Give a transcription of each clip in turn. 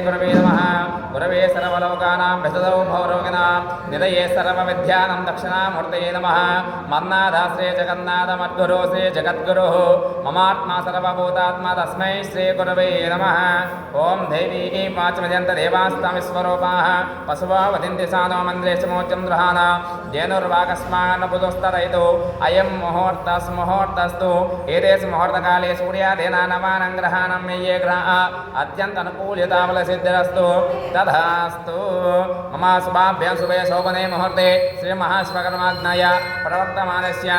गुरवे नमः। गुरवे सर्वलोकानां विशदौ भवरोगिणां निधये सर्वविद्यानां दक्षिणामूर्तये नमः। मन्नाथाश्रे जगन्नाथमद्गुरो श्री जगद्गुरुः ममात्मा सर्वभूतात्मा तस्मै श्री गुरवे नमः। ओं देवी पाचमजन्त देवास्तामिस्वरूपाः पशुवा वदन्ति सानो मन्दिरे समोच्चं द्रहाना धेनुर्वाकस्मान्नपुदुस्तरयितु अयं मुहूर्तस्तु एतेषु मुहूर्तकाले सूर्यादीनां नवानां ग्रहाणां ये ग्रहाः अत्यन्तनुकूलिताबल सिद्धिरस्तु तथास्तु। मम शुभाभ्यां शुभे शोभने मुहूर्ते श्री महाश्वकर्माज्ञाय प्रवर्तमानस्य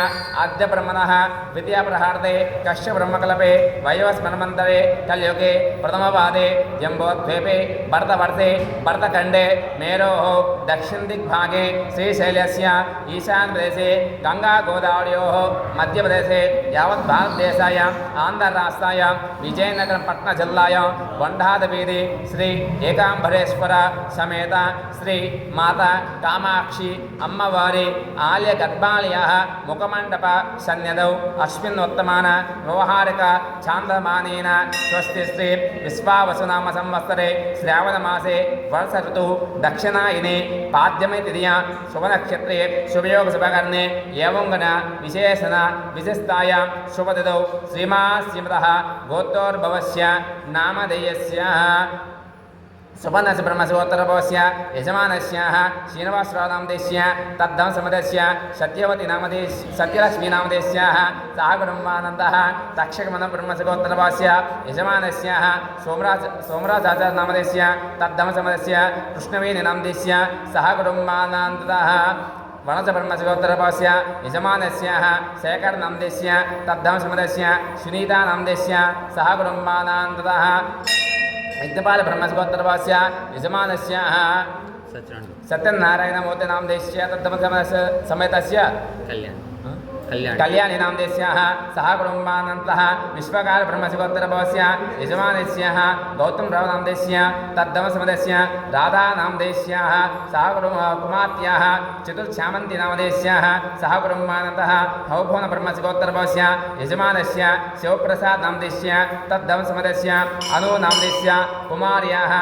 अद्य ब्रह्मणः विद्याप्रहार्ते कश्यपब्रह्मकल्पे वैवस्वन्मन्वन्तरे कलियुगे प्रथमपादे जम्बोद्वीपे भरतवर्षे भरतखण्डे मेरोः दक्षिणदिग्भागे श्रीशैलस्य ईशान्यप्रदेशे गङ्गागोदावर्योः मध्यप्रदेशे यावत् भारतदेशाय आन्ध्रराष्ट्राय विजयनगरपट्टणजिल्लाय वंडादवीधि श्री ఏకాంబరేశ్వర సమేత శ్రీ మాతా కామాక్షి అమ్మవారి ఆలయ గర్భాలయः ముఖమండప సన్నిధౌ అశ్వినోత్తమాన వ్యవహారిక చాంద్రమానేన స్వస్తి శ్రీ విశ్వావసునామ సంవత్సరే శ్రావణమాసే వర్ష ఋతుః దక్షిణాయనే పాద్యమే తిథియా శుభనక్షత్రే శుభయోగ శుభకర్ణే ఏవం గణ విశేషణ విశిష్టాయ శుభతిథౌ శ్రీమాశ్రీమతః గోత్రోద్భవస్య నామధేయస్య सुपन्नस्य ब्रह्मशिवोत्तरभवस्य यजमानस्याः श्रीनिवासरावनामधेयस्य तद्धंसमदस्य सत्यलक्ष्मीनामधेयस्याः सागुरुम्बानन्दः तक्षकमनब्रह्मशिवोत्तरभवस्य यजमानस्याः सोमराजाचार्यनामधेयस्य तद्धंसमदस्य कृष्णवेणीनामधेयस्य सह कुटुम्बानन्दः वनसब्रह्मशिवोत्तरभवस्य यजमानस्याः शेखरनामधेयस्य तद्धंसमदस्य सुनीतानामधेयस्य सह कुटुम्बानन्दः यज्ञपाल ब्रह्मशिवोत्तरभवस्य यजमानस्याः सत्यनारायणमूर्ति नामधेयस्य तद्धंसमदस्य समेतस्य कल्याणी नामधेयस्याः सह कुटुम्बानन्दः विश्वकाल ब्रह्मशिवोत्तरभवस्य यजमानस्याः गौतमराव नामधेयस्य तद्धंसमदस्य राधा नामधेयस्याः सह कुमात्याः चतुर्श्यामन्ती नामधेयस्याः सह कुटुम्बानन्दः हौभवन ब्रह्मशिवोत्तरभवस्य यजमानस्य शिवप्रसाद नामधेयस्य तद्धंसमदस्य अनु नामधेयस्य कुमार्याः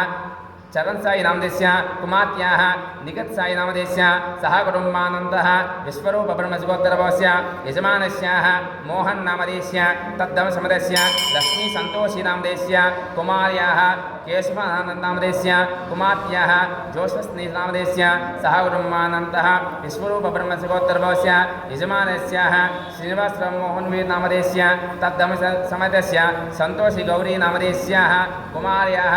चरण साई नामधेयस्य कुमात्याः निगत साई नामधेयस्य सह कुटुम्बानन्दः विश्वरूप ब्रह्मशिवोत्तरभवस्य यजमानस्याः मोहन नामधेयस्य तद्धंसमदस्य लक्ष्मी संतोषी नामधेयस्य कुमार्याः केशवानन्द नामधेयस्य कुमात्याः जोष्वस्नी नामधेयस्य सह कुटुम्बानन्दः विश्वरूप ब्रह्मशिवोत्तरभवस्य यजमानस्याः श्रीनिवासराव मोहनवीर नामधेयस्य तद्धंसमदस्य संतोषी गौरी नामधेयस्याः कुमार्याः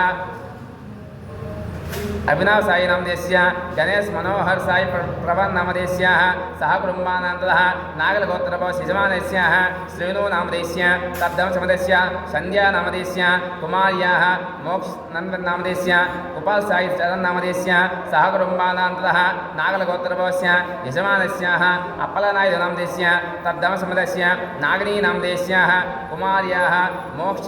अभिनव साई नामधेयस्य गणेश मनोहर साई प्रभन नामधेयस्याः सह कुटुम्बानन्दः नागलगोत्रभवस्य यजमानस्याः श्रीनु नामधेयस्य तद्धंसमदस्य संध्या नामधेयस्य कुमार्याः मोक्ष नंदन नामधेयस्य गोपाल साई चरण नामधेयस्य सह कुटुम्बानन्दः नागलगोत्रभवस्य यजमानस्याः अप्पलनायक नामधेयस्य तद्धंसमदस्य नागिनी नामधेयस्याः कुमार्याः मोक्ष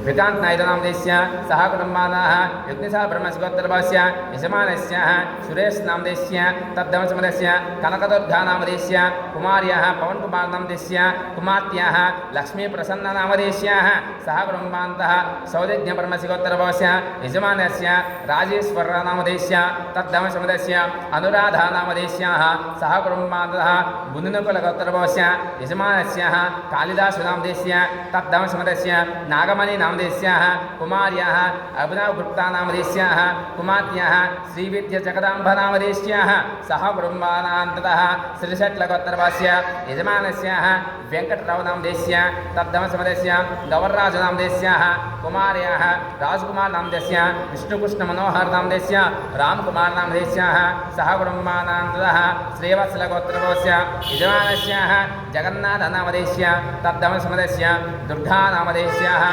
विकांत नायक नामधेयस्य सह कुटुम्बानः यज्ञसा ब्रह्मशिवोत्तरभवस्य यजमानस्याः सुरेश नामधेयस्य तद्धंसमदस्य कनकदुर्गा नामधेयस्य कुमार्याः पवन कुमार नामधेयस्य कुमात्याः लक्ष्मी प्रसन्न नामधेयस्याः सह कुटुम्बानन्दः सौजन्य ब्रह्मशिवोत्तरभवस्य यजमानस्य राजेश्वर नामधेयस्य तद्धंसमदस्य अनुराधा नामधेयस्याः सह कुटुम्बानन्दः गुणिनकुलगोत्तरभवस्य यजमानस्याः कालिदास नामधेयस्य तद्धंसमदस्य नागमणि नामधेयस्याः कुमार्याः अभिनव गुप्ता नामधेयस्याः कुमात्याः श्रीविद्या जगदाम्ब नामधेयस्याः सह कुटुम्बानन्दः श्रीशट्लगोत्तरभवस्य यजमानस्याः वेंकटराव नामधेयस्य तद्धंसमदस्य गवर्राज नामधेयस्याः कुमार्याः राजकुमार नामधेयस्य विष्णुकृष्ण मनोहर नामधेयस्य रामकुमार नामधेयस्याः सह कुटुम्बानन्दः श्रीवत्सलगोत्तरभवस्य यजमानस्याः जगन्नाथ नामधेयस्य तद्धंसमदस्य दुर्गा नामधेयस्याः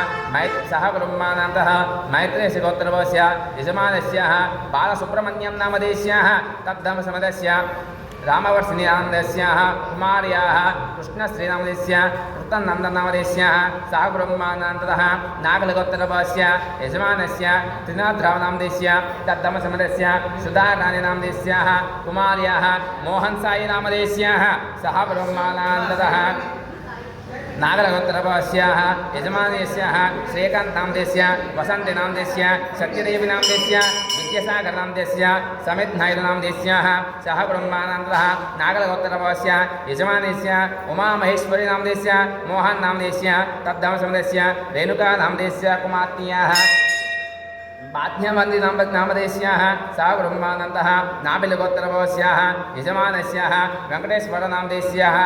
सह कुटुम्बानन्दः मैत्रेयगोत्तरभवस्य यजमानस्याः बालसुब्रह्मण्यं नामधेयस्याः तद्धंसमदस्य रामवर्षिणी नामधेयस्याः कुमार्याः कृष्णश्री नामधेयस्य कृतनंदन नामधेयस्याः सह कुटुम्बानन्दः नागलगोत्तरभवस्य यजमानस्य त्रिनाथराव नामधेयस्य तद्धंसमदस्य सुधाराणी नामधेयस्याः कुमार्याः मोहन साई नामधेयस्याः सह कुटुम्बानन्दः नागरगोत्रपस्याः यजमानस्याः श्रीकान्तनामदेस्य वसन्तिनामदेस्य सत्यदेवीनामदेस्य विद्यासागरनामदेस्य समितनायकनामदेस्याः सह ब्रह्मानन्दः नागरगोत्रपस्य यजमानस्य उमामहेश्वरीनामदेस्य मोहननामदेस्य तद्धमसमदेस्य रेणुकानामदेस्य कुमार्त्याः बाध्यवन्ति नामदेस्याः सा ब्रह्मानन्दः नाबिलगोत्रपस्याः यजमानस्याः वेङ्कटेश्वरनामदेस्याः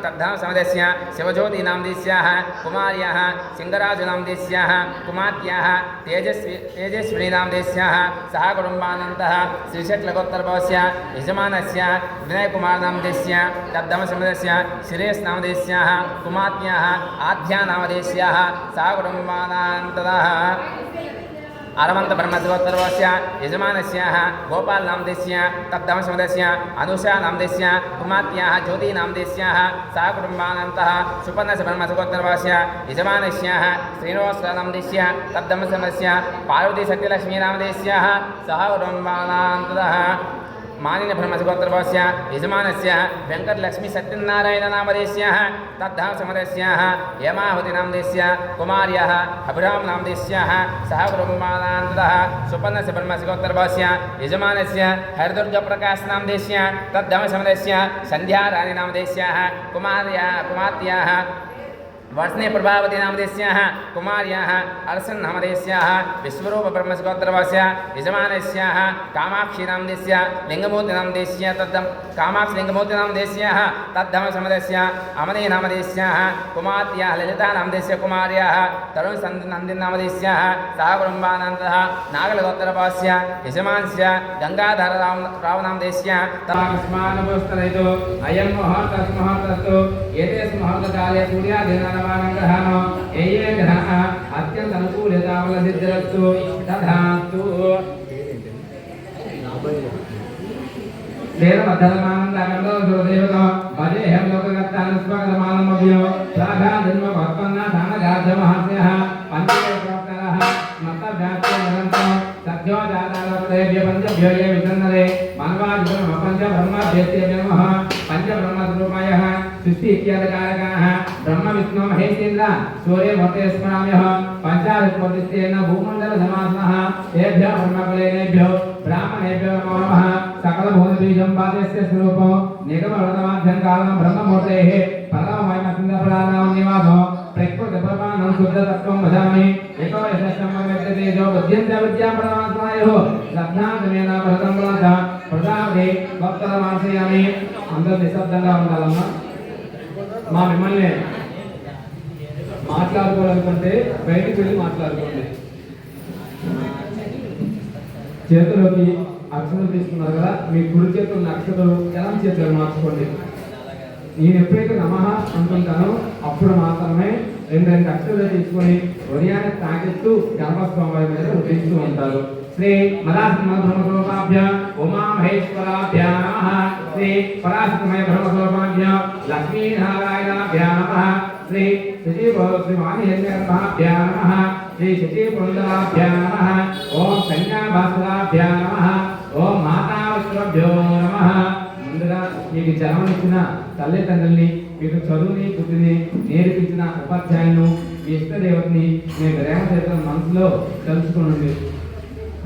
तद्धमसमदेस्य शिवज्योतिनामदेस्याः कुमार्याः सिंहराजनामदेस्याः कुमार्त्याः तेजस्विनीनामदेस्याः सह ब्रह्मानन्दः श्रीशट्लगोत्रपस्य यजमानस्य विनयकुमारनामदेस्य तद्धमसमदेस्य श्रेयस्नामदेस्याः कुमार्त्याः आध्यानामदेस्याः सह ब्रह्मानन्दः अरवन्तब्रह्मद्वोत्तरवस्य यजमानस्याः गोपालनामदेस्य तद्धमसमदेस्य अनुषानामदेस्य कुमार्त्याः ज्योतिनामदेस्याः सा कुटुम्बानन्तः सुपर्णसब्रह्मसुगोत्तरवस्य यजमानस्याः श्रीनिवासनामदेस्य तद्धमसमदेस्य पार्वतीसत्यलक्ष्मीनामदेस्याः सह कुटुम्बानन्तः मानिन ब्रह्मसुगोत्रपस्य यजमानस्य वेङ्कटलक्ष्मी सत्यनारायणनामदेस्याः तद्धमसमदेस्याः हेमावतीनामदेस्य कुमार्याः अभिरामनामदेस्याः सह ब्रह्मानन्दः सुपर्णस्य ब्रह्मसुगोत्रपस्य यजमानस्य हरिदुर्गप्रकाशनामदेस्य तद्धमसमदेस्य सन्ध्याराणीनामदेस्याः कुमार्त्याः वर्षने प्रभावती नामदेस्याः कुमार्याः अर्सन्नामदेस्याः विश्वरूपब्रह्मसुगोत्रपस्य यजमानस्याः कामाक्षी नामदेस्य लिङ्गमूर्तिनामदेस्य कामाक्षिलिङ्गमूर्तिनामदेस्याः तद्धमसमदेस्य अमनी नामदेस्याः कुमार्त्याः ललितानामदेस्य कुमार्याः तरुणनन्दिनामदेस्याः सह ब्रह्मानन्दः नागलगोत्रपस्य यजमानस्य गङ्गाधररावनामदेस्य तस्मानुपुस्तरयतु अयं मुहूर्तस्तु एतेषु मुहूर्तकाले सूर्यादीनां ये ग्रह अत्यंत अनुकूलतावलसिद्धिरस्तु तथास्तु भजेहं लोकगतानुस्वागतमानमभ्यो प्रागाजन्मवर्पन्नाथानगार्धमहास्यः पञ्चप्रवक्तारः मत्तभ्यास्तेभ्यो सद्यो जातालप्रेभ्य पञ्चभ्यो ये विसन्नरे मानवादिब्रह्मपञ्चब्रह्मभ्यस्ते नमः पञ्चब्रह्मस्वरूपायः सृष्टि इत्यादिकारकाः ब्रह्म विष्णु महेशेन्द्र सूर्य भट्टे स्मराम्यः पञ्चादशवर्तिस्तेन भूमण्डलसमासनः तेभ्यः ब्रह्मकुलेनेभ्यो ब्राह्मणेभ्यो नमो नमः सकलभूतबीजं पादस्य स्वरूपो निगमवर्तमाध्यङ्कालं ब्रह्ममूर्तेः परममहिमसुन्दरपराणां निवासो प्रकृतिप्रमाणं शुद्धतत्त्वं वदामि एको यशस्सम्मवेत्तेजो बुद्ध्यन्ते विद्यां परमात्मायोः लग्नान्तमेन भरतं बलः प्रजापति भक्तरमाश्रयामि అందరూ నిశ్శబ్దంగా ఉండాలమ్మా మా మిమ్మల్ని మాట్లాడుకోవాలనుకుంటే బయటికి వెళ్ళి మాట్లాడుకోండి చేతిలోకి అక్షతలు తీసుకున్నారు కదా మీ కుడి చేతులు ఉన్న అక్షతలు ఎడం చేతులు మార్చుకోండి నేను ఎప్పుడైతే నమః అనుకుంటానో అప్పుడు మాత్రమే రెండు అక్షతలు తీసుకొని హృదయాన్ని తాకిస్తూ గర్భస్వామి మీద ఉద్దేశిస్తూ ఉంటారు श्री मदात्म ब्रह्मस्वरूपाभ्य उमा महेश्वराभ्य नमः श्री पराशरमय ब्रह्मस्वरूपाभ्य लक्ष्मी नारायणाभ्य नमः श्री श्रीवाणीहन्यर्भाभ्य नमः श्री शचीपुण्डलाभ्य नमः ओम कन्याभास्कराभ्य नमः ओम मातावस्त्रभ्यो नमः ముందుగా మీకు జన్మనిచ్చిన తల్లిదండ్రుల్ని మీకు చదువుని బుద్ధిని నేర్పించిన ఉపాధ్యాయులను మీ ఇష్టదేవతని మీ ప్రేమ చేతుల మనసులో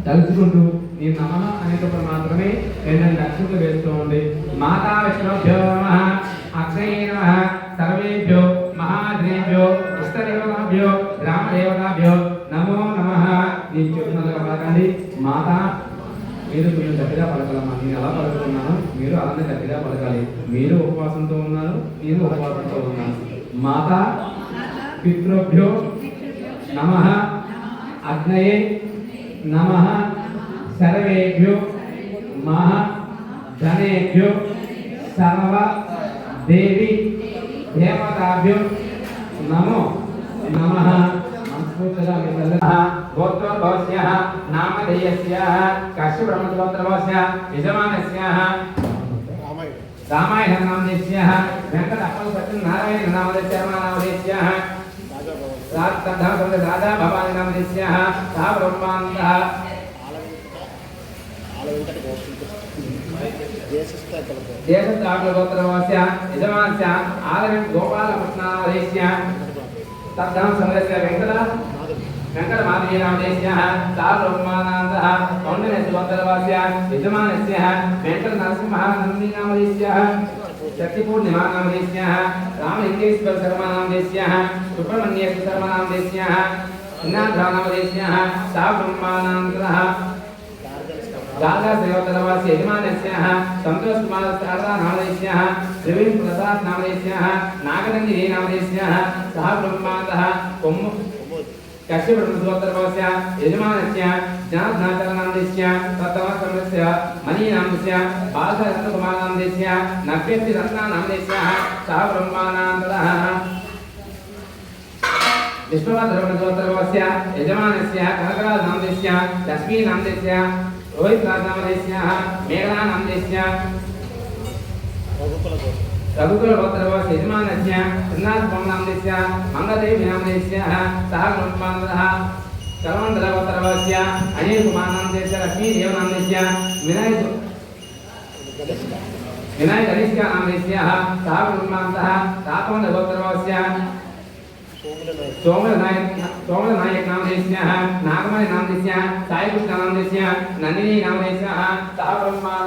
తలుచుకుంటూ నేను నమః అనేటప్పుడు మాత్రమే రెండు అక్షరాలు వేస్తూ ఉండి మాతా విష్ణుభ్యో నమః అక్షయే నమః సర్వేభ్యో మహాదేవ్యో ఇష్టదేవతాభ్యో గ్రామదేవతాభ్యో నమో నమః నేను చెప్తున్నట్టుగా పలకండి మాతా మీరు గట్టిగా పలకాలమ్మా నేను ఎలా పలుకుతున్నాను మీరు అలానే గట్టిగా పలకాలి మీరు ఉపవాసంతో ఉన్నారు నేను ఉపవాసంతో ఉన్నాను మాతా పితృభ్యో నమః అగ్నయే नमः सर्वेभ्यो मह धनेभ्यो सर्व देवी देवताभ्यो नमो नमः गोत्रोद्भवस्याः नामधेयस्याः काश्यपब्रह्मसुगोत्रपस्य यजमानस्याः रामायणनामधेयस्याः वेङ्कटअप्पलसत्यनारायणनामधेयस्याः राधा भवानी नामधेयस्याः सा ब्रह्मानन्दः देशस्थापितगोत्रस्य यजमानस्य आदरं गोपालकृष्णादेश्य तद्धाम समरस्य वेङ्कटमाधवीनामदेश्यः सार्वभौमानन्दः कौण्डिन्यगोत्रस्य यजमानस्य वेङ्कटनरसिंहनन्दीनामदेश्यः शक्तिपूर्णिमानामदेश्यः रामलिङ्गेश्वर शर्मानामदेश्यः सुब्रह्मण्येश्वर शर्मानामदेश्यः नाथनामदेश्यः सार्वभौमानन्दः दादाश्रीवत्तरवास्य यजमानस्यः संतोष कुमार शारदा नामदेश्यः प्रवीण प्रसाद नामदेश्यः नागनन्दिनी नामदेश्यः सह ब्रह्मादः कश्यपवत्तरवास्य यजमानस्य जनार्दनाचार्य नामदेश्य तत्तमसमस्य मणि नामस्य बालचन्द्रकुमार नामदेश्य नव्यस्य रत्ना नामदेश्यः सह ब्रह्मानन्दः विश्ववद्रवणगोत्रवस्य यजमानस्य कनकराज नामदेश्य लक्ष्मी नामदेश्य रोहित नामदेश्यः मेघना नामदेश्य रघुकुलगोत्रवस्य यजमानस्य श्रीनाथ नामदेश्य मंगदेवी नामदेश्यः सह ब्रह्मानन्दः कलमण्डलगोत्रवस्य अनिल कुमार नामदेश्य लक्ष्मीदेव नामदेश्य विनय कनिष्ठ नामदेश्यः सह ब्रह्मानन्दः तापमण्डलगोत्रवस्य सोमनायक नामदेश्यः नागमणि नामदेश्यः साई कृष्ण नामदेश्यः नंदिनी नामदेश्यः सह ब्रह्मानन्दः